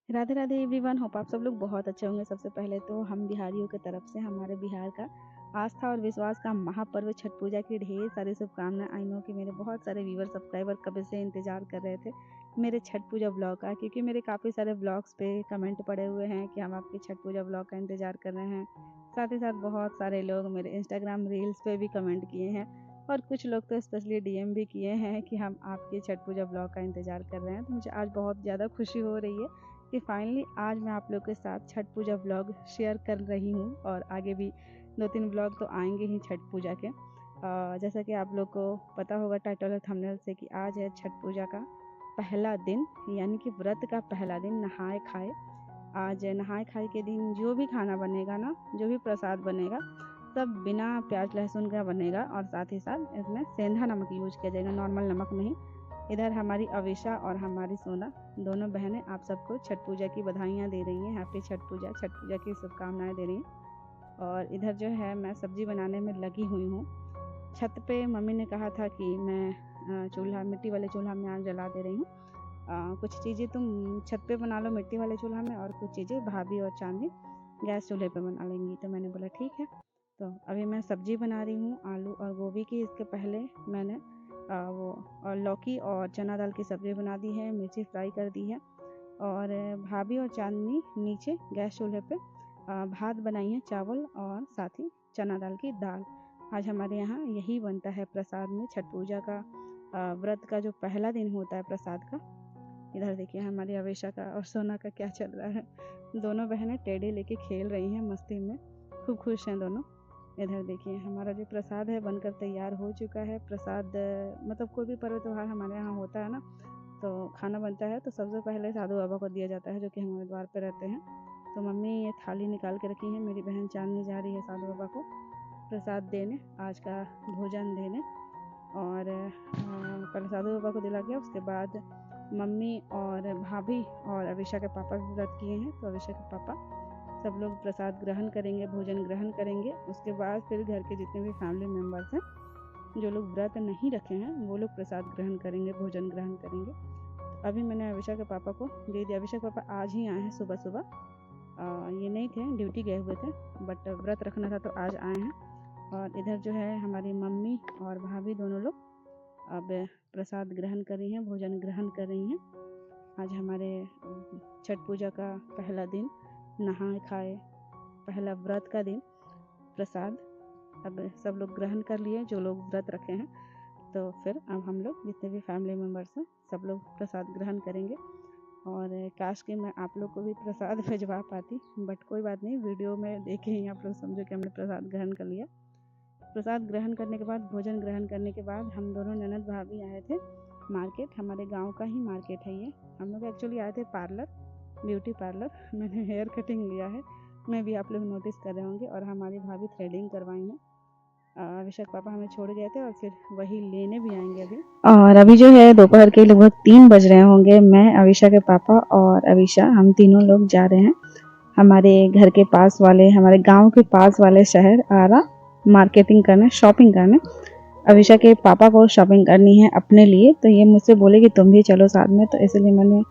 Radhe Radhe everyone. Hope आप सब लोग बहुत अच्छे होंगे। सबसे पहले तो हम बिहारियों की तरफ से हमारे बिहार का आस्था और विश्वास का महापर्व छठ पूजा की ढेर सारी शुभकामनाएं। आई नो कि मेरे बहुत सारे व्यूवर सब्सक्राइबर कब से इंतजार कर रहे थे मेरे छठ पूजा ब्लॉग का, क्योंकि मेरे काफ़ी सारे ब्लॉग्स पे कमेंट पड़े हुए हैं कि हम आपके छठ पूजा ब्लॉग का इंतज़ार कर रहे हैं। साथ ही साथ बहुत सारे लोग मेरे इंस्टाग्राम रील्स पे भी कमेंट किए हैं और कुछ लोग तो स्पेशली डीएम भी किए हैं कि हम आपके छठ पूजा ब्लॉग का इंतज़ार कर रहे हैं। तो मुझे आज बहुत ज़्यादा खुशी हो रही है कि फाइनली आज मैं आप लोग के साथ छठ पूजा ब्लॉग शेयर कर रही हूँ। और आगे भी 2-3 ब्लॉग तो आएंगे ही छठ पूजा के। जैसा कि आप लोग को पता होगा टाइटल और थंबनेल से कि आज है छठ पूजा का पहला दिन, यानी कि व्रत का पहला दिन, नहाए खाए। आज नहाए खाए के दिन जो भी खाना बनेगा ना, जो भी प्रसाद बनेगा, सब बिना प्याज लहसुन का बनेगा और साथ ही साथ इसमें सेंधा नमक यूज किया जाएगा, नॉर्मल नमक नहीं। इधर हमारी अविशा और हमारी सोना दोनों बहनें आप सबको छठ पूजा की बधाइयाँ दे रही हैं। हैप्पी छठ पूजा की शुभकामनाएं दे रही हैं। और इधर जो है मैं सब्जी बनाने में लगी हुई हूँ। छत पे मम्मी ने कहा था कि मैं चूल्हा, मिट्टी वाले चूल्हा में आग जला दे रही हूँ। कुछ चीज़ें तुम छत पे बना लो मिट्टी वाले चूल्हा में, और कुछ चीज़ें भाभी और चांदी गैस चूल्हे पे बना लेंगी। तो मैंने बोला ठीक है। तो अभी मैं सब्जी बना रही हूँ आलू और गोभी की। इसके पहले मैंने वो और लौकी और चना दाल की सब्ज़ी बना दी है, मिर्ची फ्राई कर दी है। और भाभी और चांदनी नीचे गैस चूल्हे पे भात बनाई है, चावल और साथ ही चना दाल की दाल। आज हमारे यहाँ यही बनता है प्रसाद में, छठ पूजा का व्रत का जो पहला दिन होता है प्रसाद का। इधर देखिए हमारी अवेशा का और सोना का क्या चल रहा है। दोनों बहनें टेढ़े लेके खेल रही हैं मस्ती में, खूब खुश हैं दोनों। इधर देखिए हमारा जो प्रसाद है बनकर तैयार हो चुका है। प्रसाद मतलब कोई भी पर्व त्योहार हमारे यहाँ होता है ना, तो खाना बनता है तो सबसे पहले साधु बाबा को दिया जाता है, जो कि हमारे द्वार पर रहते हैं। तो मम्मी ये थाली निकाल के रखी है, मेरी बहन चांदनी जा रही है साधु बाबा को प्रसाद देने, आज का भोजन देने। और पहले साधु बाबा को दिला गया, उसके बाद मम्मी और भाभी और अविशा के पापा भी व्रत किए हैं, तो अविशा के पापा सब लोग प्रसाद ग्रहण करेंगे, भोजन ग्रहण करेंगे। उसके बाद फिर घर के जितने भी फैमिली मेम्बर्स हैं, जो लोग व्रत नहीं रखे हैं, वो लोग प्रसाद ग्रहण करेंगे, भोजन ग्रहण करेंगे। तो अभी मैंने अविशा के पापा को दे दिया। अविशा के पापा आज ही आए हैं सुबह सुबह, ये नहीं थे, ड्यूटी गए हुए थे, बट व्रत रखना था तो आज आए हैं। और इधर जो है हमारी मम्मी और भाभी दोनों लोग अब प्रसाद ग्रहण कर रही हैं, भोजन ग्रहण कर रही हैं। आज हमारे छठ पूजा का पहला दिन, नहाए खाए, पहला व्रत का दिन, प्रसाद अब सब लोग ग्रहण कर लिए जो लोग व्रत रखे हैं। तो फिर अब हम लोग जितने भी फैमिली मेम्बर्स हैं सब लोग प्रसाद ग्रहण करेंगे। और काश कि मैं आप लोग को भी प्रसाद भिजवा पाती, बट कोई बात नहीं, वीडियो में देखे ही आप लोग समझो कि हमने प्रसाद ग्रहण कर लिया। प्रसाद ग्रहण करने के बाद, भोजन ग्रहण करने के बाद हम दोनों ननद भाभी आए थे मार्केट। हमारे गांव का ही मार्केट है ये। हम लोग एक्चुअली आए थे पार्लर, ब्यूटी पार्लर। मैंने हेयर कटिंग लिया है, मैं भी आप लोग नोटिस कर रहे होंगे। और हमारी भाभी थ्रेडिंग करवाई है। अभिषेक पापा हमें छोड़ गए थे और फिर वही लेने भी आएंगे अभी। और अभी जो है दोपहर के लगभग 3 बज रहे होंगे। मैं, अविशा के पापा और अविशा, हम तीनों लोग जा रहे हैं हमारे घर के पास वाले, हमारे गांव के पास वाले शहर आरा मार्केटिंग करने, शॉपिंग करने। अविशा के पापा को शॉपिंग करनी है अपने लिए, तो ये मुझसे बोले कि तुम भी चलो साथ में। तो इसलिए मैंने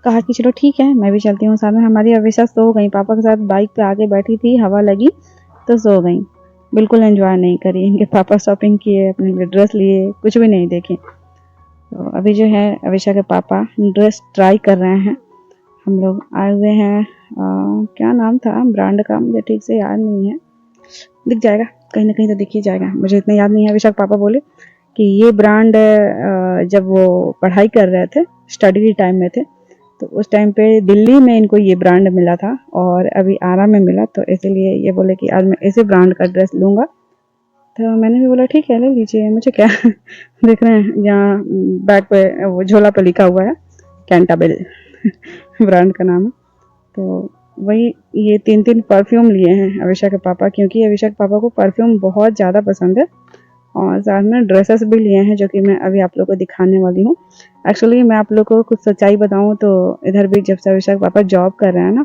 कहा कि चलो ठीक है, मैं भी चलती हूँ साथ में। हमारी अविशा सो गई, पापा के साथ बाइक पे आगे बैठी थी, हवा लगी तो सो गई, बिल्कुल एंजॉय नहीं करी। इनके पापा शॉपिंग किए, अपने लिए ड्रेस लिए, कुछ भी नहीं देखे। तो अभी जो है अविशा के पापा ड्रेस ट्राई कर रहे हैं। हम लोग आए हुए हैं, क्या नाम था ब्रांड का मुझे ठीक से याद नहीं है, दिख जाएगा कहीं ना कहीं तो दिख ही जाएगा, मुझे इतना याद नहीं है। अविशा के पापा बोले कि ये ब्रांड जब वो पढ़ाई कर रहे थे, स्टडी टाइम में थे, तो उस टाइम पे दिल्ली में इनको ये ब्रांड मिला था और अभी आरा में मिला, तो इसीलिए ये बोले कि आज मैं इसी ब्रांड का ड्रेस लूँगा। तो मैंने भी बोला ठीक है ले लीजिए, मुझे क्या। देख रहे हैं यहाँ बैग पे, वो झोला पे लिखा हुआ है कैंटाबिल ब्रांड का नाम है। तो वही ये 3-3 परफ्यूम लिए हैं अविशा के पापा, क्योंकि अविशा के पापा को परफ्यूम बहुत ज़्यादा पसंद है। और साथ में ड्रेसेस भी लिए हैं, जो कि मैं अभी आप लोगों को दिखाने वाली हूँ। एक्चुअली मैं आप लोगों को कुछ सच्चाई बताऊँ तो इधर भी जब से अविशा के पापा जॉब कर रहे हैं ना,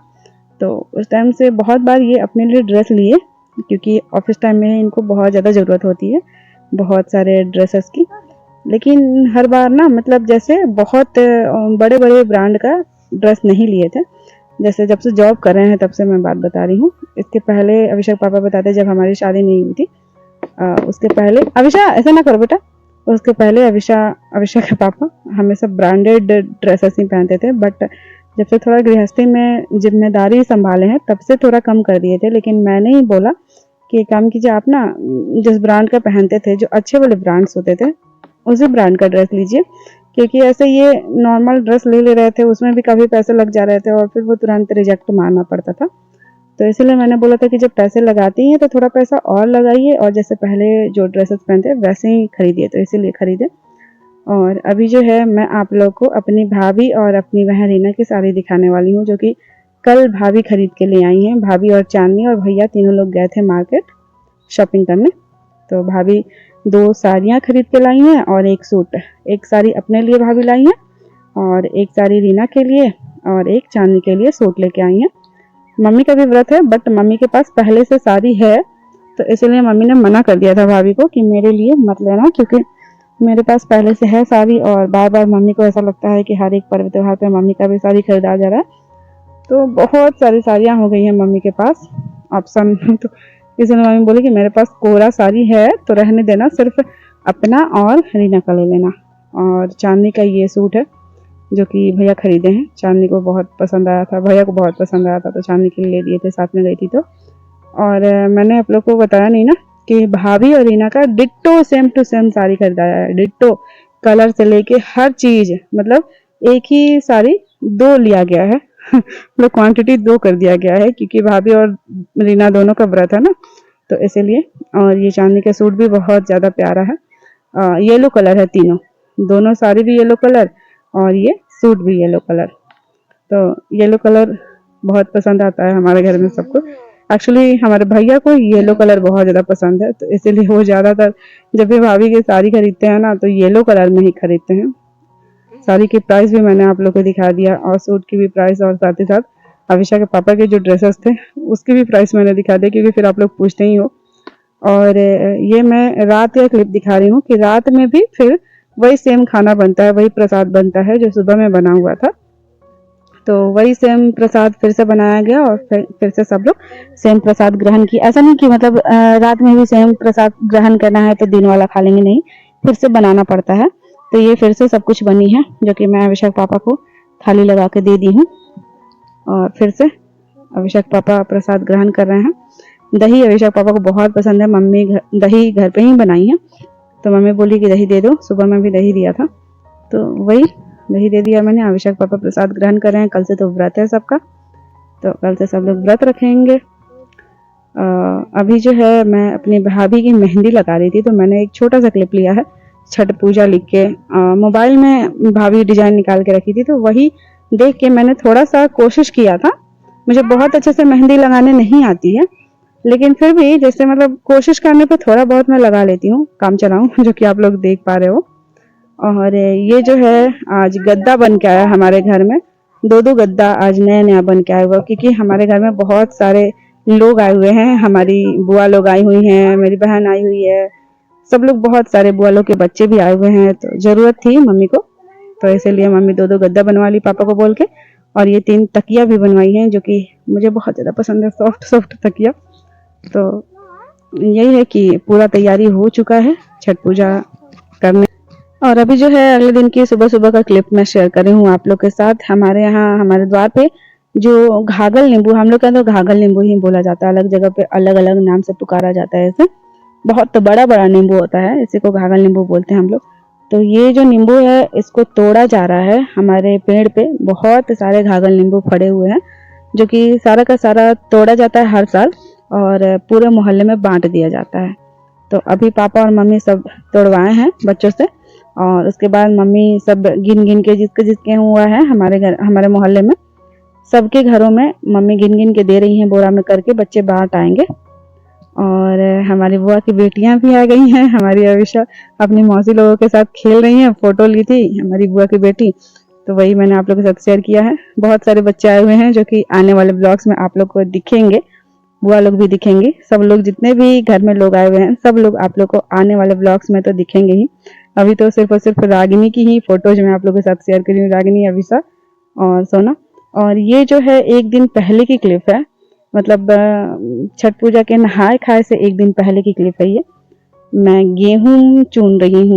तो उस टाइम से बहुत बार ये अपने लिए ड्रेस लिए, क्योंकि ऑफिस टाइम में इनको बहुत ज़्यादा ज़रूरत होती है बहुत सारे ड्रेसेस की। लेकिन हर बार ना, मतलब जैसे बहुत बड़े बड़े ब्रांड का ड्रेस नहीं लिए थे, जैसे जब से जॉब कर रहे हैं तब से मैं बात बता रही हूँ। इसके पहले अभिषेक पापा बताते जब हमारी शादी नहीं हुई थी, उसके पहले अभिषा ऐसा ना करो बेटा, उसके पहले अभिषा के पापा हमेशा ब्रांडेड ड्रेसेस ही पहनते थे। बट जब से थोड़ा गृहस्थी में जिम्मेदारी संभाले हैं तब से थोड़ा कम कर दिए थे। लेकिन मैंने ही बोला कि काम कीजिए, आप ना जिस ब्रांड का पहनते थे, जो अच्छे वाले ब्रांड्स होते थे, उसी ब्रांड का ड्रेस लीजिए, क्योंकि ऐसे ये नॉर्मल ड्रेस ले रहे थे, उसमें भी काफ़ी पैसे लग जा रहे थे और फिर वो तुरंत रिजेक्ट मारना पड़ता था। तो इसीलिए मैंने बोला था कि जब पैसे लगाती हैं तो थोड़ा पैसा और लगाइए और जैसे पहले जो ड्रेसेस पहनते वैसे ही खरीदिए। तो इसीलिए खरीदे। और अभी जो है मैं आप लोग को अपनी भाभी और अपनी बहन रीना की साड़ी दिखाने वाली हूँ, जो कि कल भाभी खरीद के ले आई हैं। भाभी और चांदनी और भैया तीनों लोग गए थे मार्केट शॉपिंग करने। तो भाभी 2 साड़ियाँ खरीद के लाई हैं और एक सूट। एक साड़ी अपने लिए भाभी लाई हैं और एक साड़ी रीना के लिए और एक चांदनी के लिए सूट लेके आई हैं। मम्मी का भी व्रत है, बट मम्मी के पास पहले से साड़ी है, तो इसलिए मम्मी ने मना कर दिया था भाभी को कि मेरे लिए मत लेना, क्योंकि मेरे पास पहले से है साड़ी और बार बार मम्मी को ऐसा लगता है कि हर एक पर्व त्योहार पे मम्मी का भी साड़ी खरीदा जा रहा है। तो बहुत सारी साड़ियाँ हो गई हैं मम्मी के पास ऑप्शन। तो इसलिए मम्मी बोली कि मेरे पास कोरा साड़ी है तो रहने देना, सिर्फ अपना और रीना का ले लेना। और चांदनी का ये सूट है जो कि भैया खरीदे हैं। चांदनी को बहुत पसंद आया था, भैया को बहुत पसंद आया था, तो चांदनी के लिए ले दिए थे, साथ में गई थी तो। और मैंने आप लोग को बताया नहीं ना कि भाभी और रीना का ditto same to same sari खरीदाया है। डिट्टो कलर से लेके हर चीज, मतलब एक ही साड़ी 2 लिया गया है। मतलब क्वांटिटी 2 कर दिया गया है, क्योंकि भाभी और रीना दोनों का व्रत है ना, तो इसीलिए। और ये चांदनी का सूट भी बहुत ज़्यादा प्यारा है। येलो कलर है तीनों, दोनों साड़ी भी येलो कलर और ये सूट भी येलो कलर। तो येलो कलर बहुत पसंद आता है हमारे घर में सबको। एक्चुअली हमारे भैया को येलो कलर बहुत ज़्यादा पसंद है, तो इसीलिए वो ज़्यादातर जब भी भाभी की साड़ी खरीदते हैं ना तो येलो कलर में ही खरीदते हैं। साड़ी की प्राइस भी मैंने आप लोग को दिखा दिया और सूट की भी प्राइस, और साथ ही साथ अभिषा के पापा के जो ड्रेसेस थे उसकी भी प्राइस मैंने दिखा दिया, क्योंकि फिर आप लोग पूछते ही हो। और ये मैं रात का क्लिप दिखा रही हूँ कि रात में भी फिर वही सेम खाना बनता है, वही प्रसाद बनता है जो सुबह में बना हुआ था। तो वही सेम प्रसाद फिर से बनाया गया और फिर से सब लोग सेम प्रसाद ग्रहण किया। ऐसा नहीं कि मतलब रात में भी सेम प्रसाद ग्रहण करना है तो दिन वाला खा लेंगे, नहीं, फिर से बनाना पड़ता है। तो ये फिर से सब कुछ बनी है, जो कि मैं अभिषेक पापा को थाली लगा के दे दी हूँ। और फिर से अभिषेक पापा प्रसाद ग्रहण कर रहे हैं। दही अभिषेक पापा को बहुत पसंद है, मम्मी दही घर पे ही बनाई है, तो मम्मी बोली कि दही दे दो। सुबह में भी दही दिया था, तो वही दही दे दिया मैंने। अभिषेक पापा प्रसाद ग्रहण कर रहे हैं। कल से तो व्रत है सबका, तो कल से सब लोग व्रत रखेंगे। अभी जो है मैं अपनी भाभी की मेहंदी लगा रही थी, तो मैंने एक छोटा सा क्लिप लिया है छठ पूजा लिख के। मोबाइल में भाभी डिजाइन निकाल के रखी थी, तो वही देख के मैंने थोड़ा सा कोशिश किया था। मुझे बहुत अच्छे से मेहंदी लगाने नहीं आती है, लेकिन फिर भी जैसे मतलब कोशिश करने पे थोड़ा बहुत मैं लगा लेती हूँ, काम चलाऊं, जो कि आप लोग देख पा रहे हो। और ये जो है आज गद्दा बन के आया हमारे घर में। 2 गद्दा आज नया नया बन के आया हुआ, क्योंकि हमारे घर में बहुत सारे लोग आए हुए हैं। हमारी बुआ लोग आई हुई हैं, मेरी बहन आई हुई है, सब लोग, बहुत सारे बुआ लोग के बच्चे भी आए हुए हैं, तो जरूरत थी मम्मी को, तो इसीलिए मम्मी 2 गद्दा बनवा ली पापा को बोल के। और ये 3 तकिया भी बनवाई हैं, जो कि मुझे बहुत ज्यादा पसंद है, सॉफ्ट सॉफ्ट तकिया। तो यही है कि पूरा तैयारी हो चुका है छठ पूजा करने। और अभी जो है अगले दिन की सुबह सुबह का क्लिप मैं शेयर कर रही हूँ आप लोग के साथ। हमारे यहाँ हमारे द्वार पे जो घाघल नींबू, हम लोग कहते हैं घाघल नींबू ही बोला जाता है, अलग जगह पे अलग अलग नाम से पुकारा जाता है। ऐसे बहुत बड़ा बड़ा नींबू होता है, इसी को घाघल नींबू बोलते हैं हम लोग। तो ये जो नींबू है इसको तोड़ा जा रहा है। हमारे पेड़ पे बहुत सारे घाघल नींबू फड़े हुए हैं, जो कि सारा का सारा तोड़ा जाता है हर साल और पूरे मोहल्ले में बांट दिया जाता है। तो अभी पापा और मम्मी सब तोड़वाए हैं बच्चों से, और उसके बाद मम्मी सब गिन गिन के जिसके जिसके हुआ है हमारे घर, हमारे मोहल्ले में सबके घरों में मम्मी गिन गिन के दे रही हैं, बोरा में करके बच्चे बांट आएंगे। और हमारी बुआ की बेटियां भी आ गई हैं। हमारी अविशा अपनी मौसी लोगों के साथ खेल रही हैं, फोटो ली थी हमारी बुआ की बेटी, तो वही मैंने आप लोगों के साथ शेयर किया है। बहुत सारे बच्चे आए हुए हैं, जो कि आने वाले ब्लॉग्स में आप लोग को दिखेंगे, बुआ लोग भी दिखेंगे, सब लोग जितने भी घर में लोग आए हुए हैं सब लोग आप लोग को आने वाले ब्लॉग्स में तो दिखेंगे ही। अभी तो सिर्फ और सिर्फ रागिनी की ही फोटोज मैं आप लोगों के साथ शेयर कर रही हूँ, रागिनी, अविशा और सोना। और ये जो है एक दिन पहले की क्लिप है, मतलब छठ पूजा के नहाए खाए से एक दिन पहले की क्लिप है ये। मैं गेहूँ चुन रही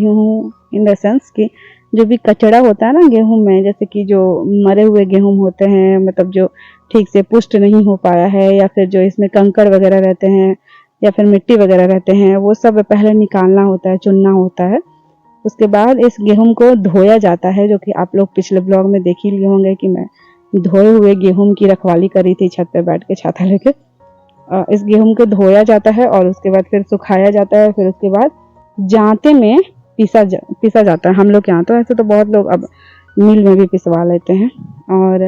हूँ इन द सेंस कि जो भी कचरा होता है ना गेहूँ में, जैसे कि जो मरे हुए गेहूँ होते हैं, मतलब जो ठीक से पुष्ट नहीं हो पाया है, या फिर जो इसमें कंकड़ वगैरह रहते हैं या फिर मिट्टी वगैरह रहते हैं, वो सब पहले निकालना होता है, चुनना होता है। उसके बाद इस गेहूं को धोया जाता है, जो कि आप लोग पिछले ब्लॉग में देख ही लिए होंगे कि मैं धोए हुए गेहूं की रखवाली करी थी छत पे बैठ के छाता लेके। इस गेहूं को धोया जाता है और उसके बाद फिर सुखाया जाता है, फिर उसके बाद जांते में पीसा जाता है। हम लोग के यहाँ तो ऐसे तो बहुत लोग अब मिल में भी पिसवा लेते हैं। और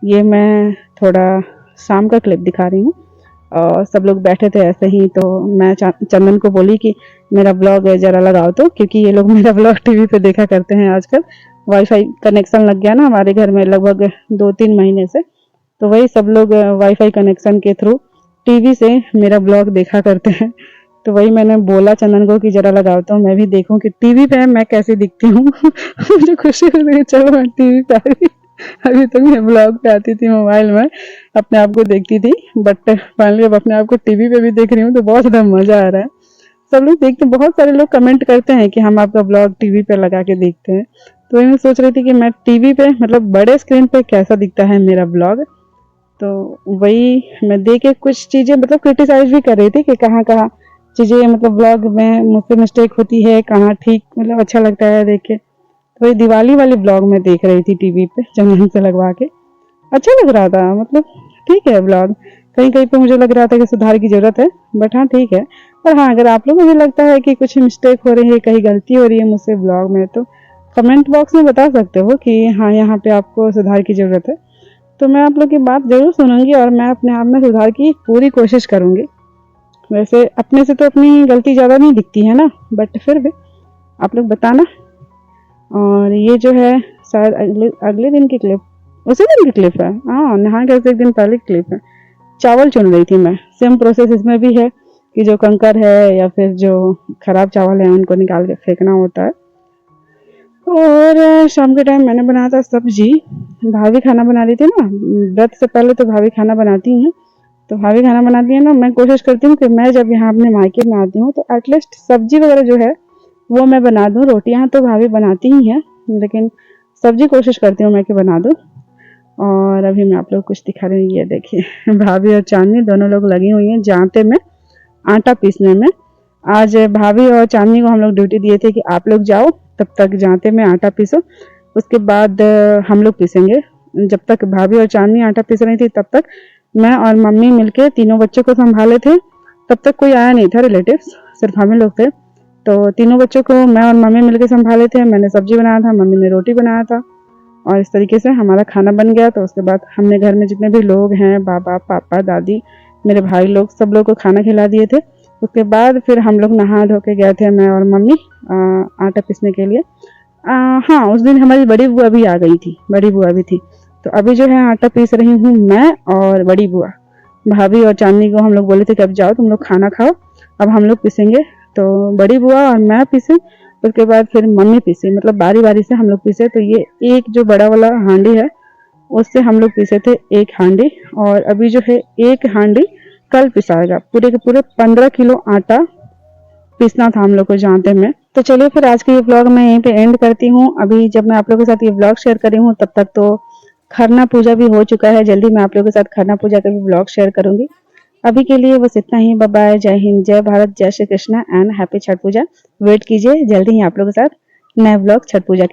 ये मैं थोड़ा शाम का क्लिप दिखा रही हूँ और सब लोग बैठे थे ऐसे ही, तो मैं चंदन को बोली कि मेरा ब्लॉग जरा लगाओ, तो क्योंकि ये लोग मेरा ब्लॉग टीवी पे देखा करते हैं आजकल। वाईफाई कनेक्शन लग गया ना हमारे घर में लगभग 2-3 महीने से, तो वही सब लोग वाईफाई कनेक्शन के थ्रू टीवी से मेरा ब्लॉग देखा करते हैं। तो वही मैंने बोला चंदन को कि जरा लगाओ तो मैं भी देखूं कि टीवी पे मैं कैसी दिखती हूँ। मुझे खुशी हो रही है, चलो मैं टीवी पे आ गई। अभी तक मैं ब्लॉग पे आती थी मोबाइल में, अपने आप को देखती थी, बट फाइनली अब अपने आप को टीवी पे भी देख रही हूँ, तो बहुत ज़्यादा मजा आ रहा है। सब लोग देखते, बहुत सारे लोग कमेंट करते हैं कि हम आपका ब्लॉग टीवी पे लगा के देखते हैं। तो वही मैं सोच रही थी कि मैं टीवी पे मतलब बड़े स्क्रीन पे कैसा दिखता है मेरा ब्लॉग। तो वही मैं देख के कुछ चीज़ें मतलब क्रिटिसाइज भी कर रही थी कि कहाँ कहाँ चीज़ें मतलब ब्लॉग में मुझसे मिस्टेक होती है, कहाँ ठीक मतलब अच्छा लगता है देख के। तो वही दिवाली वाले ब्लॉग में देख रही थी टीवी पे चंदन से लगवा के, अच्छा लग रहा था, मतलब ठीक है ब्लॉग। कहीं कहीं पे मुझे लग रहा था कि सुधार की जरूरत है, बट हाँ ठीक है। पर हाँ, अगर आप लोगों को भी लगता है कि कुछ मिस्टेक हो रही है, कहीं गलती हो रही है मुझसे ब्लॉग में, तो कमेंट बॉक्स में बता सकते हो कि हाँ यहाँ पे आपको सुधार की जरूरत है। तो मैं आप लोग की बात जरूर सुनूंगी और मैं अपने आप में सुधार की पूरी कोशिश करूंगी। वैसे अपने से तो अपनी गलती ज़्यादा नहीं दिखती है ना, बट फिर भी आप लोग बताना। और ये जो है शायद अगले अगले दिन की क्लिप, उसी दिन की क्लिप है, हाँ नहा के एक दिन पहले की क्लिप है। चावल चुन रही थी मैं, सेम प्रोसेस इसमें भी है कि जो कंकर है या फिर जो खराब चावल है उनको निकाल के फेंकना होता है। और शाम के टाइम मैंने बनाया था सब्जी, भाभी खाना बना रही थी ना, व्रत से पहले तो भाभी खाना बनाती हैं। तो भाभी खाना बनाती है ना, मैं कोशिश करती हूँ कि मैं जब यहाँ अपने मायके में आती हूँ तो एटलीस्ट सब्जी वगैरह जो है वो मैं बना दूँ। रोटियाँ तो भाभी बनाती ही हैं, लेकिन सब्जी कोशिश करती हूँ मैं कि बना दूँ। और अभी मैं आप लोग कुछ दिखा रही हूँ, ये देखिए भाभी और चांदनी दोनों लोग लगी हुई हैं जांते में आटा पीसने में। आज भाभी और चांदनी को हम लोग ड्यूटी दिए थे कि आप लोग जाओ तब तक जांते में आटा पीसो, उसके बाद हम लोग पीसेंगे। जब तक भाभी और चांदनी आटा पीस रही थी तब तक मैं और मम्मी मिलके तीनों बच्चों को संभाले थे। तब तक कोई आया नहीं था रिलेटिव्स, सिर्फ हम ही लोग थे। तो तीनों बच्चों को मैं और मम्मी मिलके संभाले थे। मैंने सब्जी बनाया था, मम्मी ने रोटी बनाया था, और इस तरीके से हमारा खाना बन गया। तो उसके बाद हमने घर में जितने भी लोग हैं, बाबा पापा दादी मेरे भाई लोग, सब लोग को खाना खिला दिए थे। उसके बाद फिर हम लोग नहा धो के गए थे, मैं और मम्मी आटा पीसने के लिए। हाँ उस दिन हमारी बड़ी बुआ भी आ गई थी, बड़ी बुआ भी थी। तो अभी जो है आटा पीस रही हूँ मैं और बड़ी बुआ। भाभी और चांदनी को हम लोग बोले थे कि अब जाओ तुम लोग खाना खाओ, अब हम लोग पीसेंगे। तो बड़ी बुआ और मैं पीसे, उसके बाद फिर मम्मी पीसी, मतलब बारी बारी से हम लोग पीसे। तो ये एक जो बड़ा वाला हांडी है उससे हम लोग पीसे थे एक हांडी, और अभी जो है एक हांडी कल पिसाएगा। पूरे के पूरे 15 किलो आटा पीसना था हम लोग को जानते में। तो चलिए फिर आज के ये ब्लॉग मैं यहीं पे एंड करती हूँ। अभी जब मैं आप लोगों के साथ ये ब्लॉग शेयर कर रही हूँ तब तक तो खरना पूजा भी हो चुका है। जल्दी मैं आप लोगों के साथ खरना पूजा का भी ब्लॉग शेयर करूंगी। अभी के लिए बस इतना ही। बाय बाय, जय हिंद, जय भारत, जय Shri Krishna and happy Chhath Puja. Wait कीजिए, जल्दी ही आप लोगों के साथ नए ब्लॉग छठ पूजा के